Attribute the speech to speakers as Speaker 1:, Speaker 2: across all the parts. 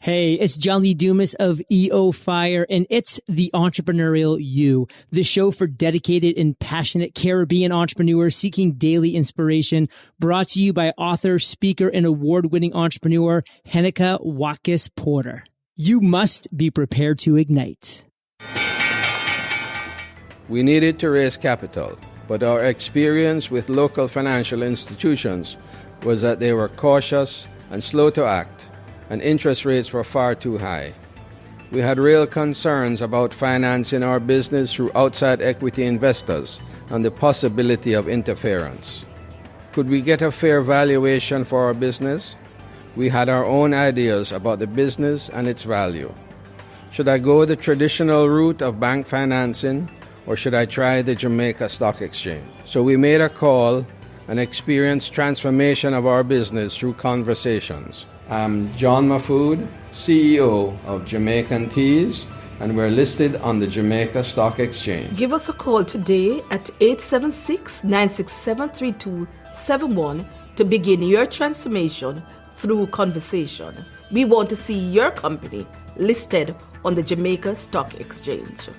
Speaker 1: Hey, it's John Lee Dumas of EO Fire, and it's the Entrepreneurial You, the show for dedicated and passionate Caribbean entrepreneurs seeking daily inspiration, brought to you by author, speaker, and award-winning entrepreneur Heneka Watkis-Porter. You must be prepared to ignite.
Speaker 2: We needed to raise capital, but our experience with local financial institutions was that they were cautious and slow to act, and interest rates were far too high. We had real concerns about financing our business through outside equity investors and the possibility of interference. Could we get a fair valuation for our business? We had our own ideas about the business and its value. Should I go the traditional route of bank financing, or should I try the Jamaica Stock Exchange? So we made a call and experienced transformation of our business through conversations. I'm John Mahfood, CEO of Jamaican Teas, and we're listed on the Jamaica Stock Exchange.
Speaker 3: Give us a call today at 876-967-3271 to begin your transformation through conversation. We want to see your company listed on the Jamaica Stock Exchange.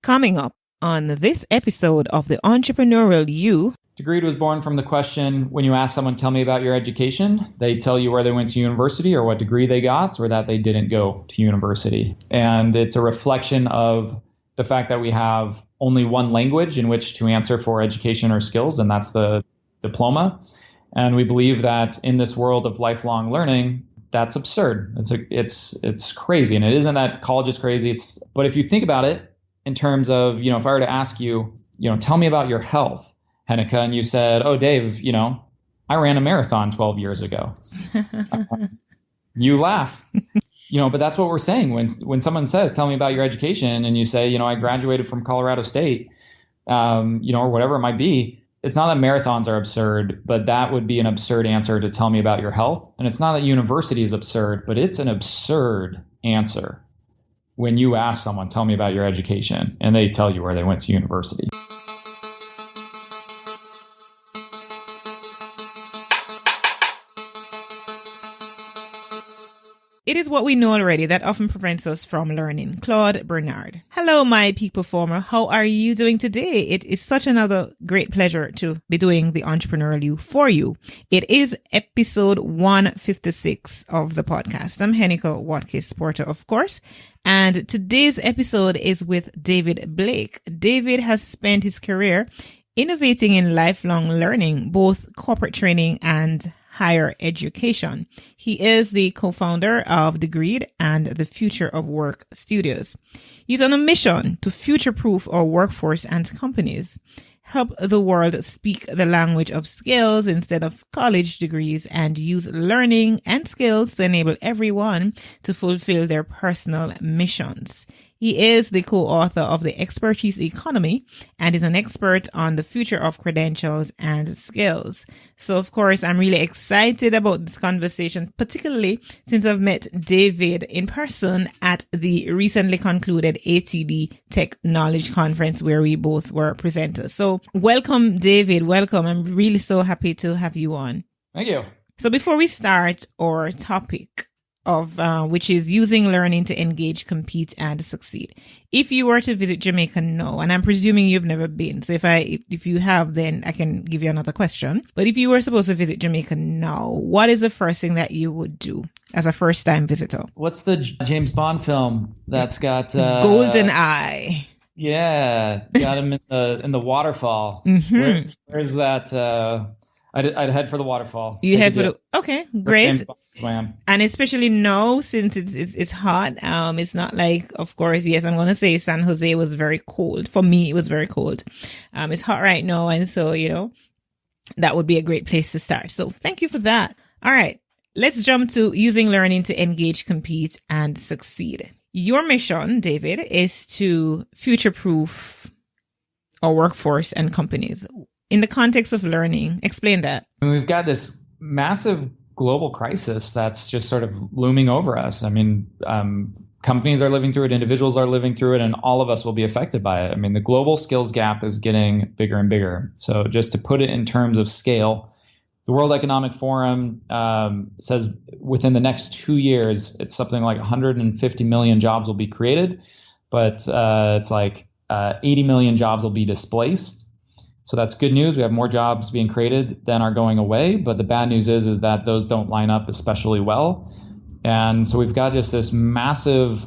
Speaker 4: Coming up on this episode of the Entrepreneurial You.
Speaker 5: Degreed was born from the question, when you ask someone, tell me about your education, they tell you where they went to university or what degree they got, or that they didn't go to university. And it's a reflection of the fact that we have only one language in which to answer for education or skills, and that's the diploma. And we believe that in this world of lifelong learning, that's absurd. It's crazy. And it isn't that college is crazy. But if you think about it in terms of, if I were to ask you, tell me about your health, Heneka, and you said, oh, Dave, I ran a marathon 12 years ago. You laugh, but that's what we're saying. When someone says, tell me about your education, and you say, I graduated from Colorado State, or whatever it might be, it's not that marathons are absurd, but that would be an absurd answer to tell me about your health. And it's not that university is absurd, but it's an absurd answer when you ask someone, tell me about your education, and they tell you where they went to university.
Speaker 4: It is what we know already that often prevents us from learning. Claude Bernard. Hello, my peak performer. How are you doing today? It is such another great pleasure to be doing the Entrepreneurial You for you. It is episode 156 of the podcast. I'm Heneka Watkis-Porter, of course. And today's episode is with David Blake. David has spent his career innovating in lifelong learning, both corporate training and higher education. He is the co-founder of Degreed and the Future of Work Studios. He's on a mission to future-proof our workforce and companies, help the world speak the language of skills instead of college degrees, and use learning and skills to enable everyone to fulfill their personal missions. He is the co-author of The Expertise Economy and is an expert on the future of credentials and skills. So, of course, I'm really excited about this conversation, particularly since I've met David in person at the recently concluded ATD Tech Knowledge Conference where we both were presenters. So, welcome, David. Welcome. I'm really so happy to have you on.
Speaker 5: Thank you.
Speaker 4: So, before we start our topic, which is using learning to engage, compete, and succeed. If you were to visit Jamaica now, and I'm presuming you've never been, so if you have, then I can give you another question. But if you were supposed to visit Jamaica now, what is the first thing that you would do as a first-time visitor?
Speaker 5: What's the James Bond film that's got
Speaker 4: Golden Eye?
Speaker 5: Yeah, got him in the waterfall. Mm-hmm. Where's that? I'd head for the waterfall.
Speaker 4: You head for okay, great.
Speaker 5: Swam.
Speaker 4: And especially now, since it's hot, it's not like, of course, yes, I'm going to say San Jose was very cold. For me, it was very cold. It's hot right now. And so, that would be a great place to start. So thank you for that. All right. Let's jump to using learning to engage, compete, and succeed. Your mission, David, is to future-proof our workforce and companies. In the context of learning, explain that.
Speaker 5: We've got this massive global crisis that's just sort of looming over us. I mean, companies are living through it, individuals are living through it, and all of us will be affected by it. I mean, the global skills gap is getting bigger and bigger. So just to put it in terms of scale, The World Economic Forum says within the next 2 years, it's something like 150 million jobs will be created, but it's like 80 million jobs will be displaced. So that's good news. We have more jobs being created than are going away. But the bad news is that those don't line up especially well. And so we've got just this massive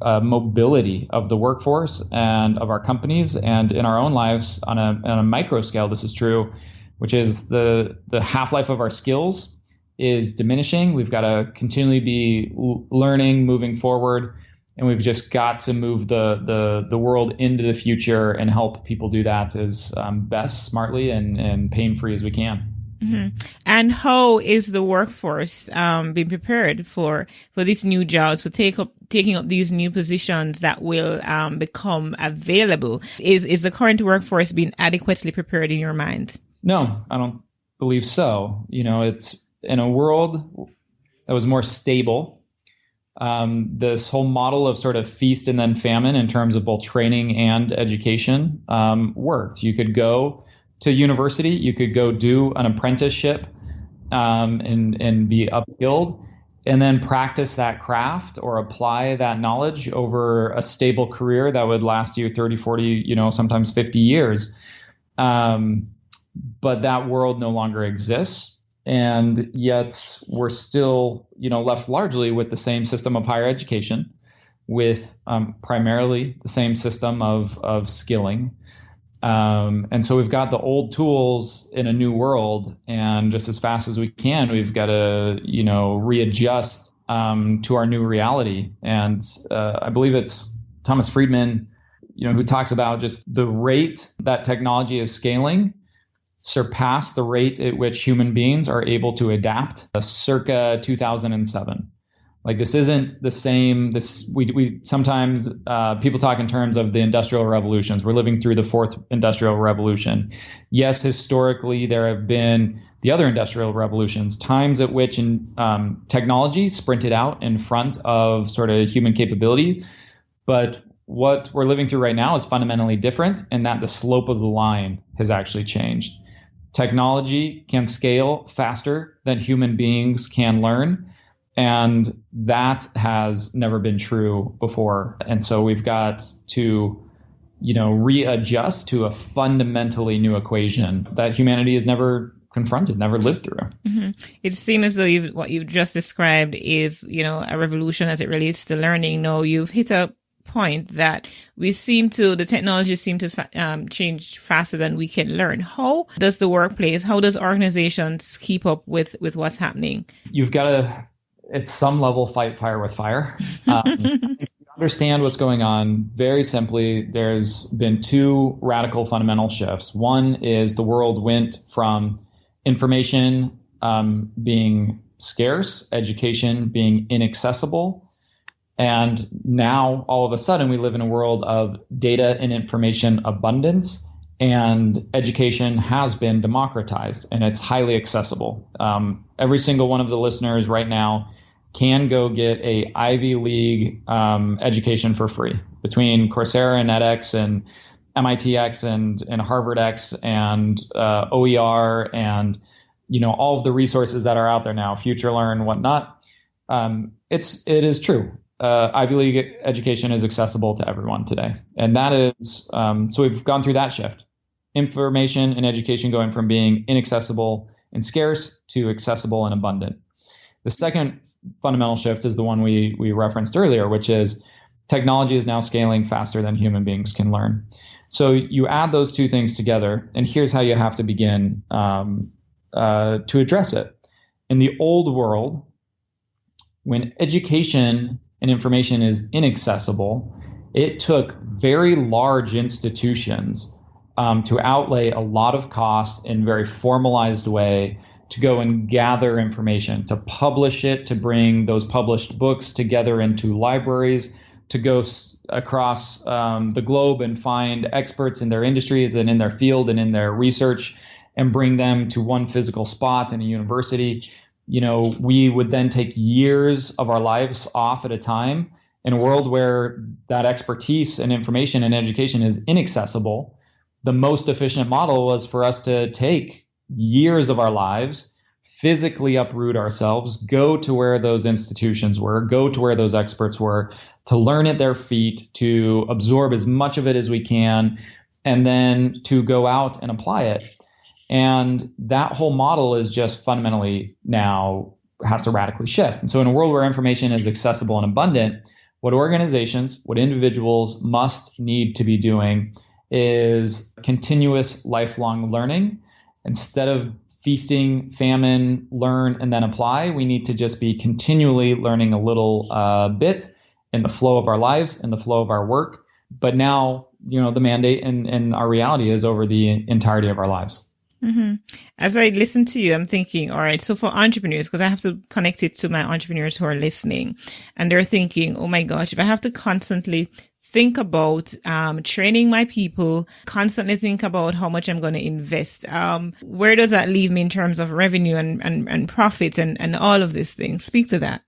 Speaker 5: mobility of the workforce and of our companies, and in our own lives on a micro scale. This is true, which is the half-life of our skills is diminishing. We've got to continually be learning, moving forward. And we've just got to move the world into the future and help people do that as best, smartly, and pain-free as we can.
Speaker 4: Mm-hmm. And how is the workforce being prepared for these new jobs, for taking up these new positions that will become available? Is the current workforce being adequately prepared in your mind?
Speaker 5: No, I don't believe so. It's in a world that was more stable. This whole model of sort of feast and then famine in terms of both training and education worked. You could go to university, you could go do an apprenticeship and be upskilled, and then practice that craft or apply that knowledge over a stable career that would last you 30, 40, sometimes 50 years. But that world no longer exists. And yet we're still, left largely with the same system of higher education, with primarily the same system of skilling. And so we've got the old tools in a new world, and just as fast as we can, we've got to, readjust to our new reality. And I believe it's Thomas Friedman, who talks about just the rate that technology is scaling surpass the rate at which human beings are able to adapt circa 2007. Like, this isn't the same. We sometimes people talk in terms of the industrial revolutions. We're living through the fourth industrial revolution. Yes, historically there have been the other industrial revolutions, times at which technology sprinted out in front of sort of human capability. But what we're living through right now is fundamentally different, in that the slope of the line has actually changed. Technology can scale faster than human beings can learn. And that has never been true before. And so we've got to, readjust to a fundamentally new equation that humanity has never confronted, never lived through.
Speaker 4: Mm-hmm. It seems as though what you've just described is, a revolution as it relates to learning. No, you've hit a point that the technology seem to change faster than we can learn. How does the workplace, how does organizations keep up with what's happening?
Speaker 5: You've got to, at some level, fight fire with fire. If you understand what's going on, very simply, there's been two radical fundamental shifts. One is the world went from information being scarce, education being inaccessible. And now, all of a sudden, we live in a world of data and information abundance, and education has been democratized, and it's highly accessible. Every single one of the listeners right now can go get a Ivy League education for free between Coursera and edX and MITx and HarvardX and OER and all of the resources that are out there now, FutureLearn and whatnot. It is true. Ivy League education is accessible to everyone today. And that is, so we've gone through that shift. Information and education going from being inaccessible and scarce to accessible and abundant. The second fundamental shift is the one we referenced earlier, which is technology is now scaling faster than human beings can learn. So you add those two things together, and here's how you have to begin to address it. In the old world, when education and information is inaccessible, it took very large institutions to outlay a lot of costs in a very formalized way to go and gather information, to publish it, to bring those published books together into libraries, to go across the globe and find experts in their industries and in their field and in their research and bring them to one physical spot in a university. We would then take years of our lives off at a time in a world where that expertise and information and education is inaccessible. The most efficient model was for us to take years of our lives, physically uproot ourselves, go to where those institutions were, go to where those experts were, to learn at their feet, to absorb as much of it as we can, and then to go out and apply it. And that whole model is just fundamentally now has to radically shift. And so in a world where information is accessible and abundant, what organizations, what individuals must need to be doing is continuous lifelong learning. Instead of feasting, famine, learn, and then apply, we need to just be continually learning a little bit in the flow of our lives, in the flow of our work. But now, the mandate and our reality is over the entirety of our lives.
Speaker 4: Mm-hmm. As I listen to you, I'm thinking, all right, so for entrepreneurs, because I have to connect it to my entrepreneurs who are listening, and they're thinking, oh my gosh, if I have to constantly think about training my people, constantly think about how much I'm going to invest, where does that leave me in terms of revenue and profits and all of these things? Speak to that.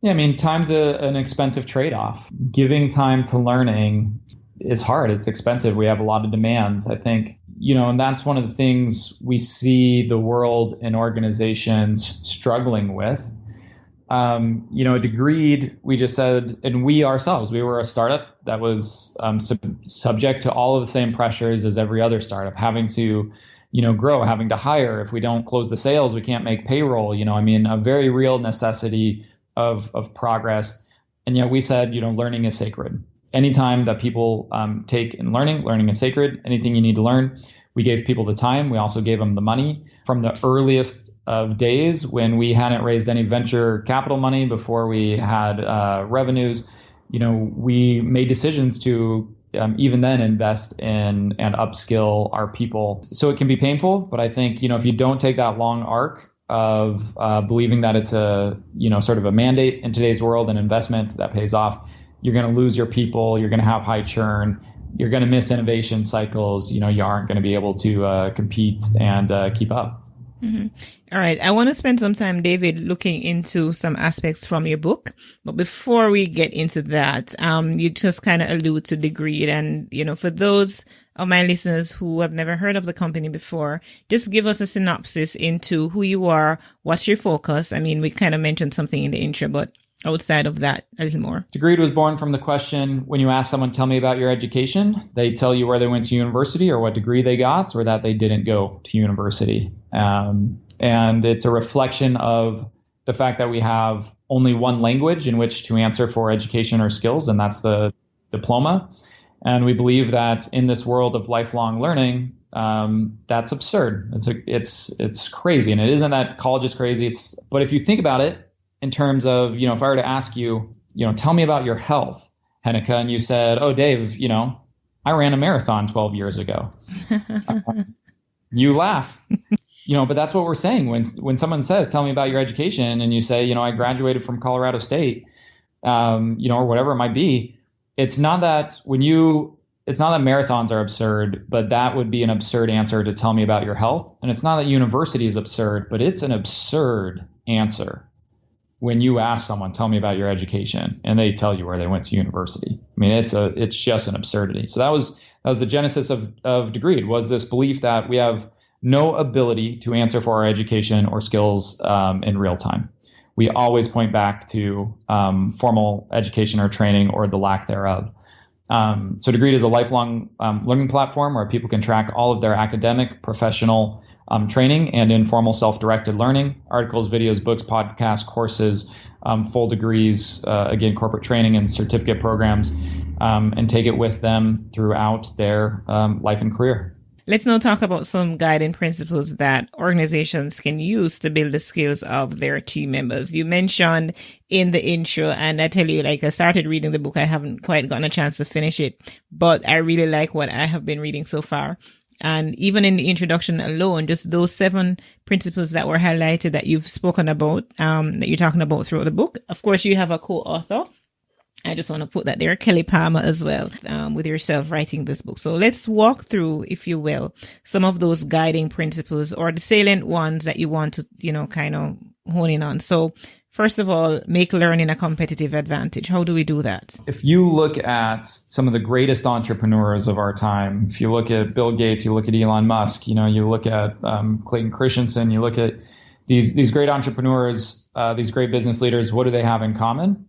Speaker 5: Yeah, I mean, time's an expensive trade-off. Giving time to learning is hard. It's expensive. We have a lot of demands, I think, and that's one of the things we see the world and organizations struggling with. At Degreed, we just said, and we ourselves, we were a startup that was subject to all of the same pressures as every other startup, having to, grow, having to hire. If we don't close the sales, we can't make payroll, a very real necessity of progress. And yet we said, learning is sacred. Anytime that people take in learning is sacred. Anything you need to learn, we gave people the time. We also gave them the money. From the earliest of days when we hadn't raised any venture capital money, before we had revenues, we made decisions to even then invest in and upskill our people. So it can be painful, but I think, if you don't take that long arc of believing that it's a, sort of a mandate in today's world, an investment that pays off, you're going to lose your people. You're going to have high churn. You're going to miss innovation cycles. You aren't going to be able to compete and keep up.
Speaker 4: Mm-hmm. All right. I want to spend some time, David, looking into some aspects from your book. But before we get into that, you just kind of allude to Degreed. And, for those of my listeners who have never heard of the company before, just give us a synopsis into who you are, what's your focus. I mean, we kind of mentioned something in the intro, but outside of that, a little more.
Speaker 5: Degreed was born from the question, when you ask someone, tell me about your education, they tell you where they went to university or what degree they got, or that they didn't go to university. And it's a reflection of the fact that we have only one language in which to answer for education or skills, and that's the diploma. And we believe that in this world of lifelong learning, that's absurd. It's crazy. And it isn't that college is crazy. But if you think about it, in terms of, if I were to ask you, tell me about your health, Heneka, and you said, oh, Dave, I ran a marathon 12 years ago. You laugh, but that's what we're saying. When someone says, tell me about your education, and you say, I graduated from Colorado State, or whatever it might be, it's not that marathons are absurd, but that would be an absurd answer to tell me about your health. And it's not that university is absurd, but it's an absurd answer when you ask someone, tell me about your education, and they tell you where they went to university. I mean, it's just an absurdity. So that was the genesis of Degreed, was this belief that we have no ability to answer for our education or skills in real time. We always point back to formal education or training or the lack thereof. So Degreed is a lifelong learning platform where people can track all of their academic, professional training and informal self-directed learning, articles, videos, books, podcasts, courses, full degrees, again, corporate training and certificate programs, and take it with them throughout their life and career.
Speaker 4: Let's now talk about some guiding principles that organizations can use to build the skills of their team members. You mentioned in the intro, and I tell you, I started reading the book. I haven't quite gotten a chance to finish it, but I really like what I have been reading so far. And even in the introduction alone, just those 7 principles that were highlighted that you've spoken about, that you're talking about throughout the book. Of course, you have a co-author. I just want to put that there, Kelly Palmer as well, with yourself writing this book. So let's walk through, if you will, some of those guiding principles or the salient ones that you want to, kind of hone in on. So first of all, make learning a competitive advantage. How do we do that?
Speaker 5: If you look at some of the greatest entrepreneurs of our time, if you look at Bill Gates, you look at Elon Musk, you look at Clayton Christensen, you look at these great entrepreneurs, these great business leaders, what do they have in common?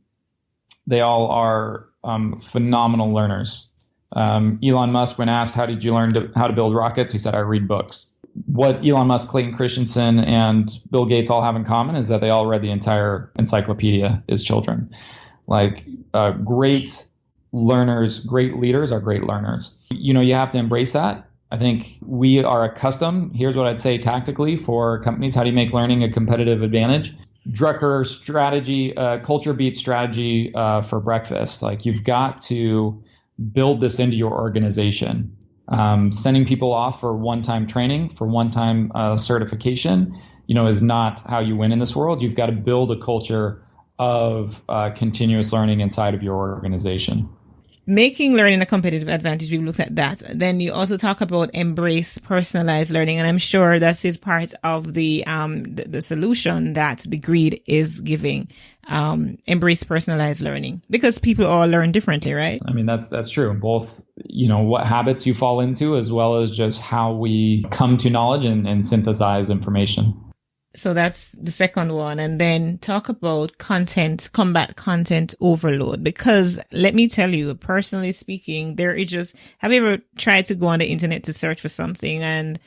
Speaker 5: They all are phenomenal learners. Elon Musk, when asked, how did you learn how to build rockets? He said, I read books. What Elon Musk, Clayton Christensen, and Bill Gates all have in common is that they all read the entire encyclopedia as children. Like great learners, great leaders are great learners. You have to embrace that. I think we are accustomed. Here's what I'd say tactically for companies. How do you make learning a competitive advantage? Drucker strategy, culture beats strategy for breakfast. Like you've got to build this into your organization. Sending people off for one-time training, for one-time certification, is not how you win in this world. You've got to build a culture of continuous learning inside of your organization.
Speaker 4: Making learning a competitive advantage, we've looked at that. Then you also talk about embrace personalized learning. And I'm sure that is part of the solution that the Greed is giving. Embrace personalized learning because people all learn differently, right? I
Speaker 5: mean, that's true. Both, what habits you fall into as well as just how we come to knowledge and synthesize information.
Speaker 4: So that's the second one. And then talk about combat content overload. Because let me tell you, personally speaking, have you ever tried to go on the internet to search for something and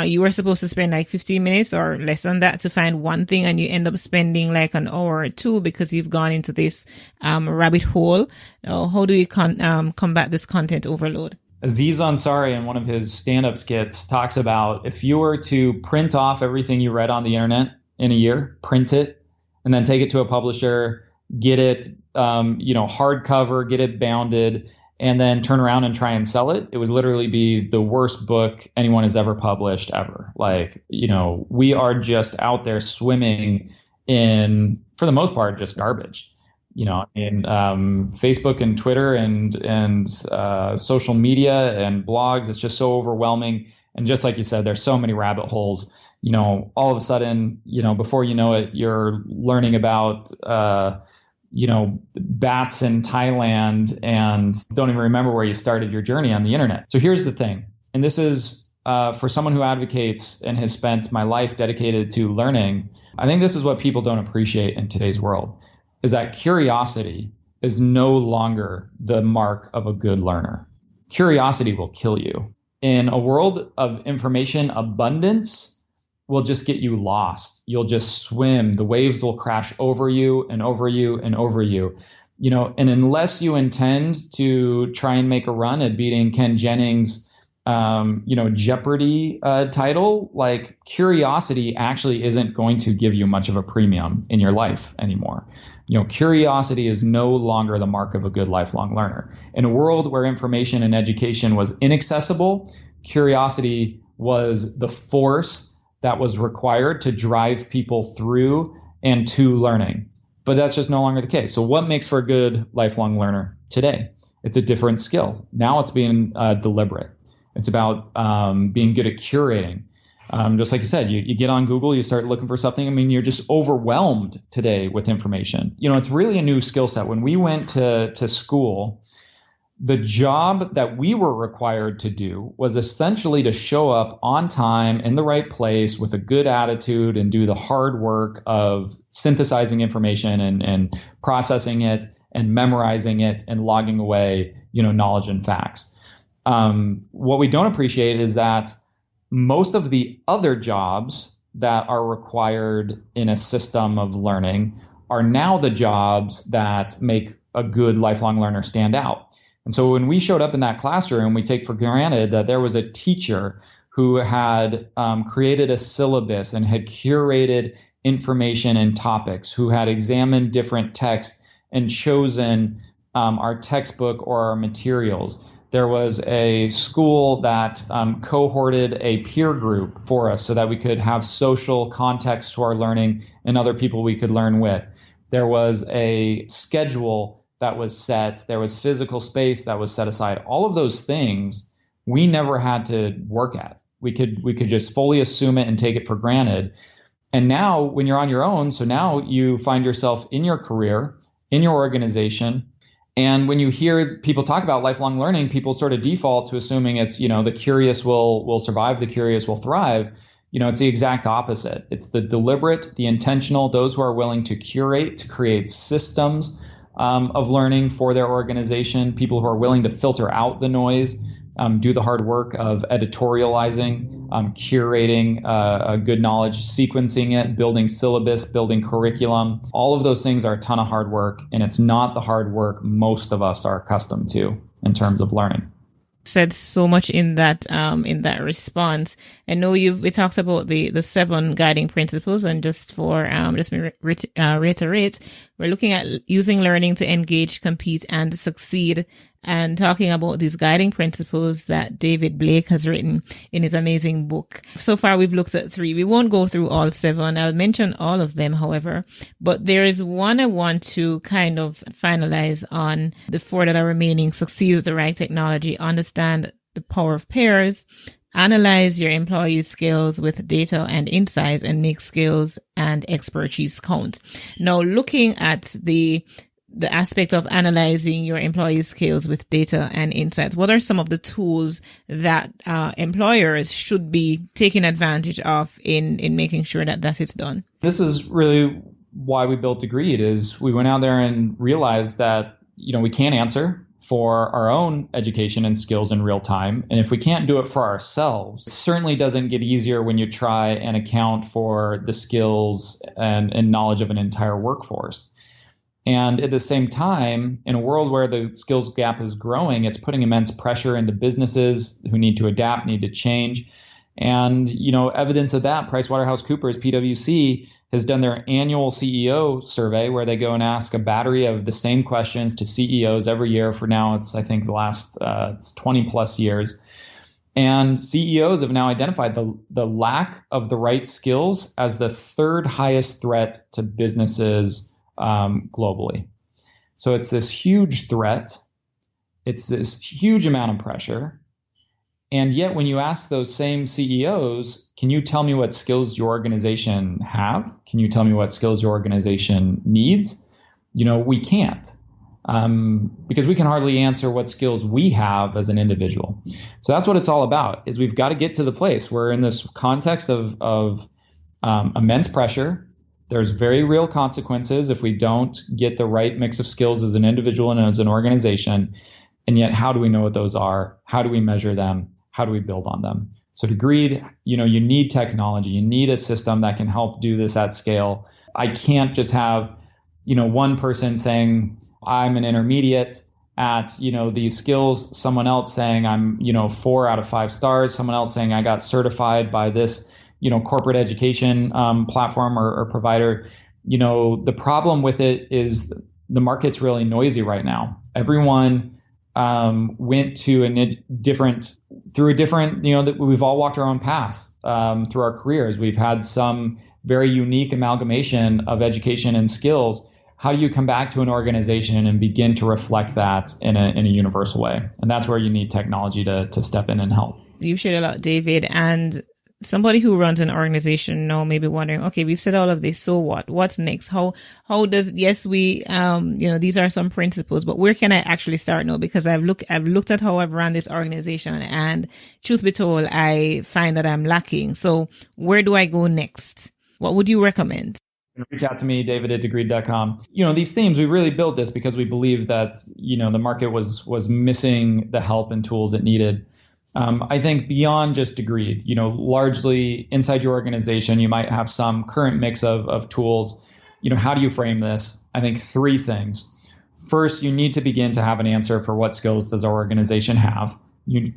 Speaker 4: you were supposed to spend like 15 minutes or less than that to find one thing and you end up spending like an hour or two because you've gone into this rabbit hole? How do you combat this content overload?
Speaker 5: Aziz Ansari, in one of his stand-up skits, talks about if you were to print off everything you read on the internet in a year, print it, and then take it to a publisher, get it, hardcover, get it bounded, and then turn around and try and sell it, it would literally be the worst book anyone has ever published ever. Like, we are just out there swimming in, for the most part, just garbage. In Facebook and Twitter and social media and blogs, it's just so overwhelming. And just like you said, there's so many rabbit holes. All of a sudden, before you know it, you're learning about, bats in Thailand and don't even remember where you started your journey on the internet. So here's the thing, and this is for someone who advocates and has spent my life dedicated to learning. I think this is what people don't appreciate in today's world. Is that curiosity is no longer the mark of a good learner. Curiosity will kill you. In a world of information abundance, will just get you lost. You'll just swim. The waves will crash over you and over you and over you. And unless you intend to try and make a run at beating Ken Jennings' Jeopardy title, like curiosity actually isn't going to give you much of a premium in your life anymore. Curiosity is no longer the mark of a good lifelong learner. In a world where information and education was inaccessible, curiosity was the force that was required to drive people through and to learning. But that's just no longer the case. So what makes for a good lifelong learner today? It's a different skill. Now it's being deliberate. It's about being good at curating. Just like you said, you get on Google, you start looking for something. I mean, you're just overwhelmed today with information. It's really a new skill set. When we went to school, the job that we were required to do was essentially to show up on time in the right place with a good attitude and do the hard work of synthesizing information and processing it and memorizing it and logging away, knowledge and facts. What we don't appreciate is that most of the other jobs that are required in a system of learning are now the jobs that make a good lifelong learner stand out. And so when we showed up in that classroom, we take for granted that there was a teacher who had created a syllabus and had curated information and topics, who had examined different texts and chosen our textbook or our materials. There was a school that cohorted a peer group for us so that we could have social context to our learning and other people we could learn with. There was a schedule that was set. There was physical space that was set aside. All of those things we never had to work at. We could just fully assume it and take it for granted. And now when you're on your own, so now you find yourself in your career, in your organization. And when you hear people talk about lifelong learning, people sort of default to assuming it's, the curious will survive, the curious will thrive. It's the exact opposite. It's the deliberate, the intentional, those who are willing to curate, to create systems of learning for their organization, people who are willing to filter out the noise, do the hard work of editorializing, curating good knowledge, sequencing it, building syllabus, building curriculum. All of those things are a ton of hard work, and it's not the hard work most of us are accustomed to in terms of learning.
Speaker 4: Said so much in that response. I know we talked about the 7 guiding principles, and just for reiterate, we're looking at using learning to engage, compete, and succeed, and talking about these guiding principles that David Blake has written in his amazing book. So far, we've looked at 3. We won't go through all 7. I'll mention all of them, however, but there is one I want to kind of finalize on. The 4 that are remaining: succeed with the right technology, understand the power of pairs, analyze your employees' skills with data and insights, and make skills and expertise count. Now, looking at the aspect of analyzing your employees' skills with data and insights, what are some of the tools that employers should be taking advantage of in making sure that is done?
Speaker 5: This is really why we built Degreed. Is we went out there and realized that we can't answer for our own education and skills in real time. And if we can't do it for ourselves, it certainly doesn't get easier when you try and account for the skills and knowledge of an entire workforce. And at the same time, in a world where the skills gap is growing, it's putting immense pressure into businesses who need to adapt, need to change. And, evidence of that, PricewaterhouseCoopers, PwC, has done their annual CEO survey where they go and ask a battery of the same questions to CEOs every year for now. It's, I think, the last 20 plus years. And CEOs have now identified the lack of the right skills as the 3rd highest threat to businesses globally. So it's this huge threat. It's this huge amount of pressure. And yet when you ask those same CEOs, can you tell me what skills your organization have? Can you tell me what skills your organization needs? We can't, because we can hardly answer what skills we have as an individual. So that's what it's all about, is we've got to get to the place where in this context of immense pressure, there's very real consequences if we don't get the right mix of skills as an individual and as an organization. And yet, how do we know what those are? How do we measure them? How do we build on them? So Degreed, you need technology. You need a system that can help do this at scale. I can't just have, one person saying, I'm an intermediate at, these skills. Someone else saying I'm, 4 out of 5 stars. Someone else saying I got certified by this corporate education platform or provider. The problem with it is the market's really noisy right now. Everyone went to a different, that we've all walked our own paths through our careers. We've had some very unique amalgamation of education and skills. How do you come back to an organization and begin to reflect that in a universal way? And that's where you need technology to step in and help. You've
Speaker 4: shared a lot, David, and somebody who runs an organization now may be wondering, okay, we've said all of this, so what? What's next? How does, yes, we, these are some principles, but where can I actually start now? Because I've looked at how I've run this organization, and truth be told, I find that I'm lacking. So where do I go next? What would you recommend?
Speaker 5: Reach out to me, david@degreed.com. These themes, we really built this because we believe that, the market was missing the help and tools it needed. I think beyond just Degreed, largely inside your organization, you might have some current mix of tools. How do you frame this? I think 3 things. First, you need to begin to have an answer for what skills does our organization have.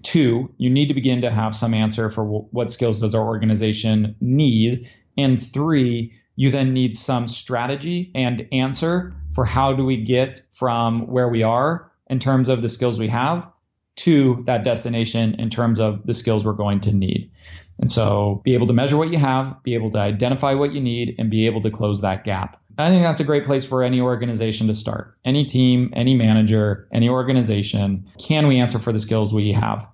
Speaker 5: 2, you need to begin to have some answer for what skills does our organization need. And 3, you then need some strategy and answer for how do we get from where we are in terms of the skills we have to that destination in terms of the skills we're going to need. And so be able to measure what you have, be able to identify what you need, and be able to close that gap. And I think that's a great place for any organization to start. Any team, any manager, any organization. Can we answer for the skills we have?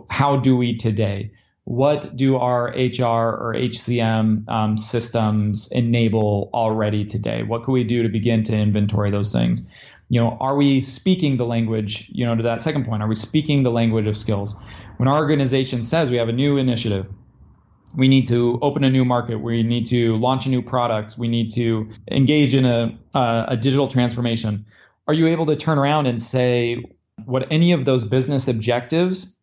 Speaker 5: How do we today? what do our HR or HCM systems enable already today? What can we do to begin to inventory those things? Are we speaking the language, to that second point, are we speaking the language of skills? When our organization says we have a new initiative, we need to open a new market, we need to launch a new product, we need to engage in a digital transformation, are you able to turn around and say what any of those business objectives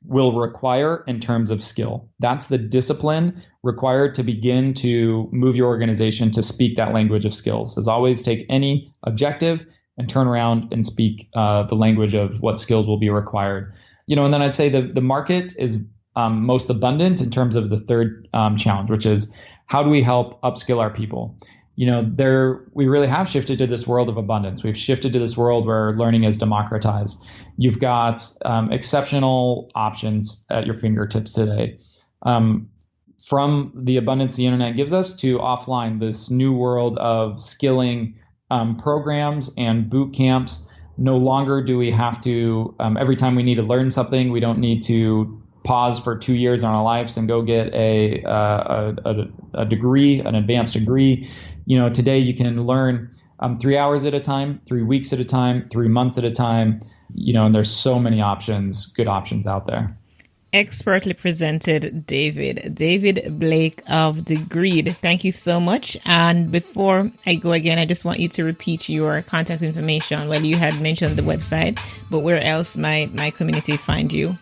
Speaker 5: will require in terms of skill? That's the discipline required to begin to move your organization to speak that language of skills. As always, take any objective and turn around and speak the language of what skills will be required. And then I'd say the market is most abundant in terms of the third challenge, which is how do we help upskill our people? We really have shifted to this world of abundance. We've shifted to this world where learning is democratized. You've got exceptional options at your fingertips today. From the abundance the internet gives us to offline, this new world of skilling programs and boot camps. No longer do we have to, every time we need to learn something, we don't need to pause for 2 years in our lives and go get a degree, an advanced degree. Today you can learn 3 hours at a time, 3 weeks at a time, 3 months at a time, and there's so many options, good options out there.
Speaker 4: Expertly presented, David Blake of Degreed. Thank you so much. And before I go again, I just want you to repeat your contact information. Well, you had mentioned the website, but where else might my community find you?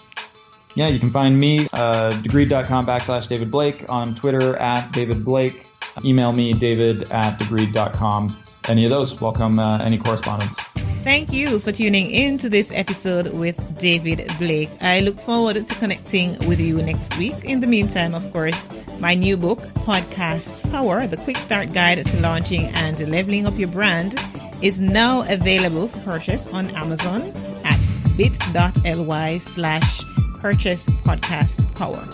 Speaker 5: Yeah, you can find me, degreed.com/David Blake, on Twitter @David Blake. Email me, david@degreed.com. Any of those, welcome any correspondence.
Speaker 4: Thank you for tuning in to this episode with David Blake. I look forward to connecting with you next week. In the meantime, of course, my new book, Podcast Power, the quick start guide to launching and leveling up your brand, is now available for purchase on Amazon at bit.ly/purchase podcast power.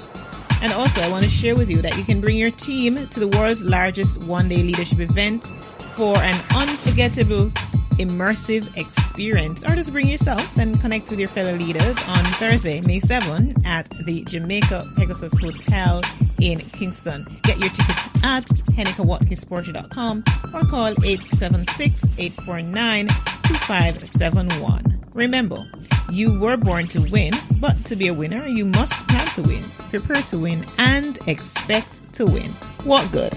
Speaker 4: And also, I want to share with you that you can bring your team to the world's largest one-day leadership event for an unforgettable, immersive experience, or just bring yourself and connect with your fellow leaders on Thursday, May 7 at the Jamaica Pegasus Hotel in Kingston. Get your tickets at HenekaWatkis-Porter.com or call 876-849-2571. Remember, you were born to win, but to be a winner, you must plan to win, prepare to win, and expect to win. What good?